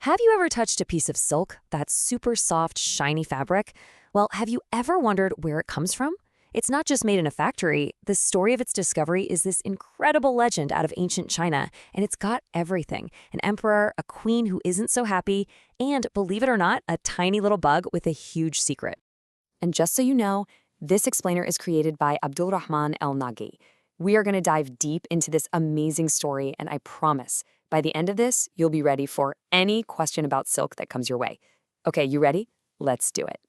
Have you ever touched a piece of silk, that super soft, shiny fabric? Well, have you ever wondered where it comes from? It's not just made in a factory. The story of its discovery is this incredible legend out of ancient China, and it's got everything. An emperor, a queen who isn't so happy, and, believe it or not, a tiny little bug with a huge secret. And just so you know, this explainer is created by Abdulrahman El-Nagi. We are going to dive deep into this amazing story, and I promise, by the end of this, you'll be ready for any question about silk that comes your way. Okay, you ready? Let's do it.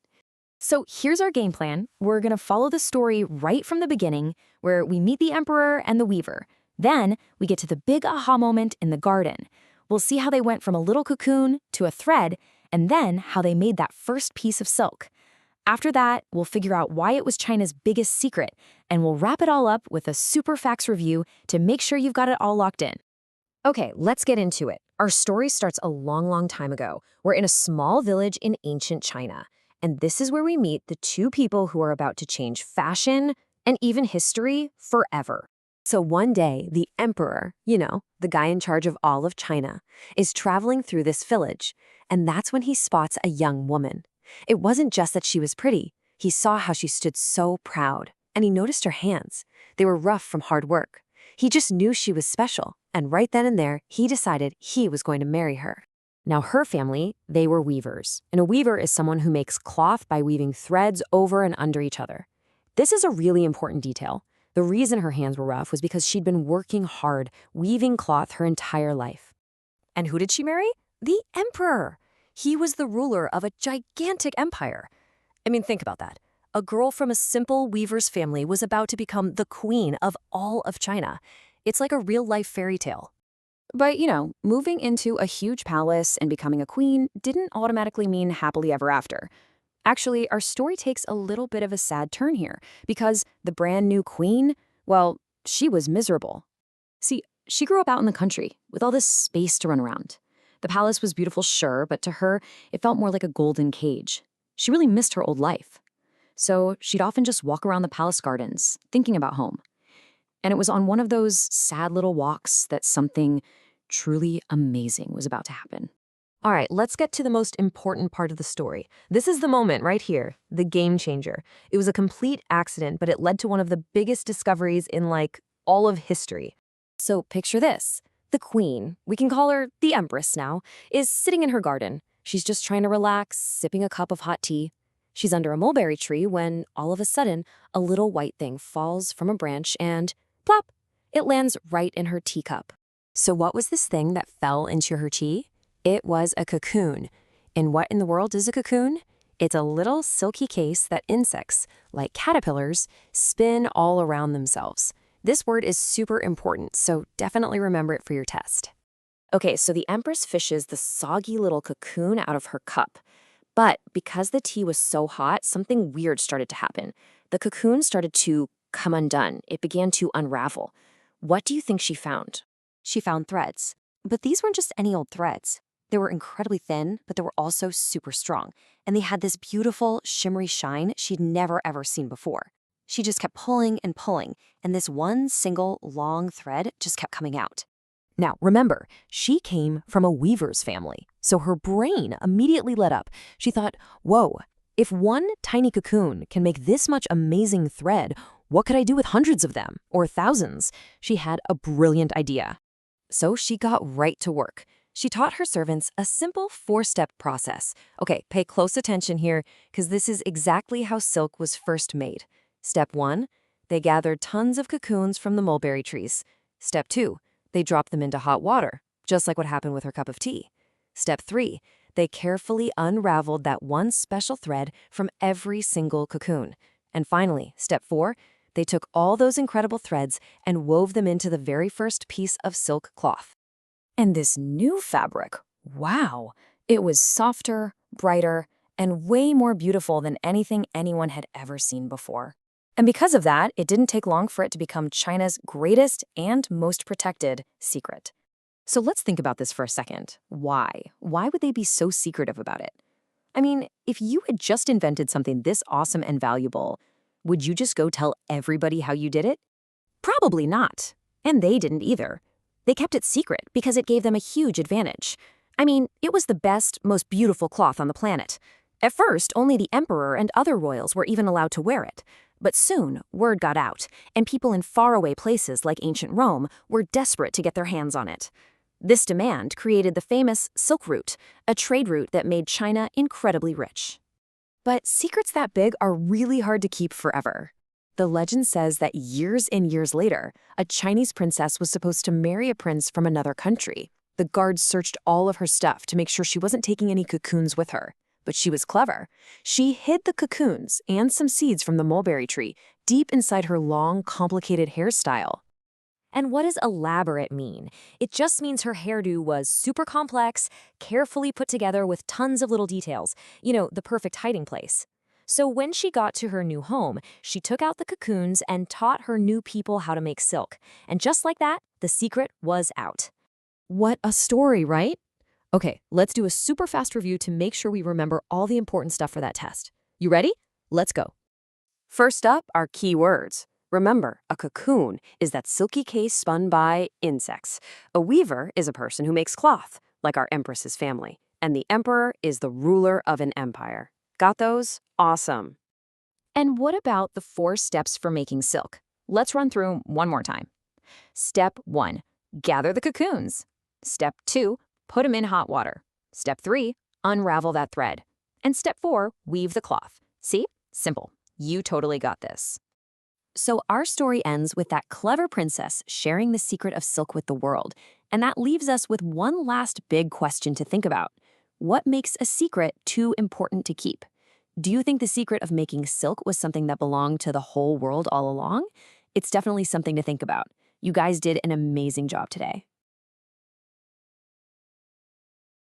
So here's our game plan. We're going to follow the story right from the beginning, where we meet the emperor and the weaver. Then we get to the big aha moment in the garden. We'll see how they went from a little cocoon to a thread, and then how they made that first piece of silk. After that, we'll figure out why it was China's biggest secret, and we'll wrap it all up with a super facts review to make sure you've got it all locked in. Okay, let's get into it. Our story starts a long time ago. We're in a small village in ancient China. And this is where we meet the two people who are about to change fashion and even history forever. So one day, the emperor, the guy in charge of all of China, is traveling through this village. And that's when he spots a young woman. It wasn't just that she was pretty. He saw how she stood so proud. And he noticed her hands. They were rough from hard work. He just knew she was special. And right then and there, he decided he was going to marry her. Now, her family, they were weavers. And a weaver is someone who makes cloth by weaving threads over and under each other. This is a really important detail. The reason her hands were rough was because she'd been working hard, weaving cloth her entire life. And who did she marry? The emperor. He was the ruler of a gigantic empire. I mean, think about that. A girl from a simple weaver's family was about to become the queen of all of China. It's like a real-life fairy tale. But, moving into a huge palace and becoming a queen didn't automatically mean happily ever after. Actually, our story takes a little bit of a sad turn here, because the brand new queen, well, she was miserable. See, she grew up out in the country, with all this space to run around. The palace was beautiful, sure, but to her, it felt more like a golden cage. She really missed her old life. So she'd often just walk around the palace gardens, thinking about home. And it was on one of those sad little walks that something truly amazing was about to happen. All right, let's get to the most important part of the story. This is the moment right here, the game changer. It was a complete accident, but it led to one of the biggest discoveries in, all of history. So picture this. The queen, we can call her the empress now, is sitting in her garden. She's just trying to relax, sipping a cup of hot tea. She's under a mulberry tree when, all of a sudden, a little white thing falls from a branch and, plop, it lands right in her teacup. So what was this thing that fell into her tea? It was a cocoon. And what in the world is a cocoon? It's a little silky case that insects, like caterpillars, spin all around themselves. This word is super important, so definitely remember it for your test. Okay, so the empress fishes the soggy little cocoon out of her cup. But because the tea was so hot, something weird started to happen. The cocoon started to come undone. It began to unravel. What do you think she found? She found threads. But these weren't just any old threads. They were incredibly thin, but they were also super strong. And they had this beautiful, shimmery shine she'd never ever seen before. She just kept pulling and pulling, and this one single long thread just kept coming out. Now, remember, she came from a weaver's family, so her brain immediately lit up. She thought, whoa, if one tiny cocoon can make this much amazing thread, what could I do with hundreds of them, or thousands? She had a brilliant idea. So she got right to work. She taught her servants a simple 4-step process. Okay, pay close attention here, because this is exactly how silk was first made. Step 1, they gathered tons of cocoons from the mulberry trees. Step 2, they dropped them into hot water, just like what happened with her cup of tea. Step 3, they carefully unraveled that one special thread from every single cocoon. And finally, step 4, they took all those incredible threads and wove them into the very first piece of silk cloth. And this new fabric, wow, it was softer, brighter, and way more beautiful than anything anyone had ever seen before. And because of that, it didn't take long for it to become China's greatest and most protected secret. So let's think about this for a second. Why? Why would they be so secretive about it? I mean, if you had just invented something this awesome and valuable, would you just go tell everybody how you did it? Probably not. And they didn't either. They kept it secret because it gave them a huge advantage. I mean, it was the best, most beautiful cloth on the planet. At first, only the emperor and other royals were even allowed to wear it. But soon, word got out, and people in faraway places like ancient Rome were desperate to get their hands on it. This demand created the famous Silk Route, a trade route that made China incredibly rich. But secrets that big are really hard to keep forever. The legend says that years and years later, a Chinese princess was supposed to marry a prince from another country. The guards searched all of her stuff to make sure she wasn't taking any cocoons with her. But she was clever. She hid the cocoons and some seeds from the mulberry tree deep inside her long, complicated hairstyle. And what does elaborate mean? It just means her hairdo was super complex, carefully put together with tons of little details. The perfect hiding place. So when she got to her new home, she took out the cocoons and taught her new people how to make silk. And just like that, the secret was out. What a story, right? Okay, let's do a super fast review to make sure we remember all the important stuff for that test. You ready? Let's go. First up are key words. Remember, a cocoon is that silky case spun by insects. A weaver is a person who makes cloth, like our empress's family. And the emperor is the ruler of an empire. Got those? Awesome. And what about the 4 steps for making silk? Let's run through 'em one more time. Step 1, gather the cocoons. Step 2, put them in hot water. Step 3, unravel that thread. And step 4, weave the cloth. See? Simple. You totally got this. So our story ends with that clever princess sharing the secret of silk with the world. And that leaves us with one last big question to think about. What makes a secret too important to keep? Do you think the secret of making silk was something that belonged to the whole world all along? It's definitely something to think about. You guys did an amazing job today.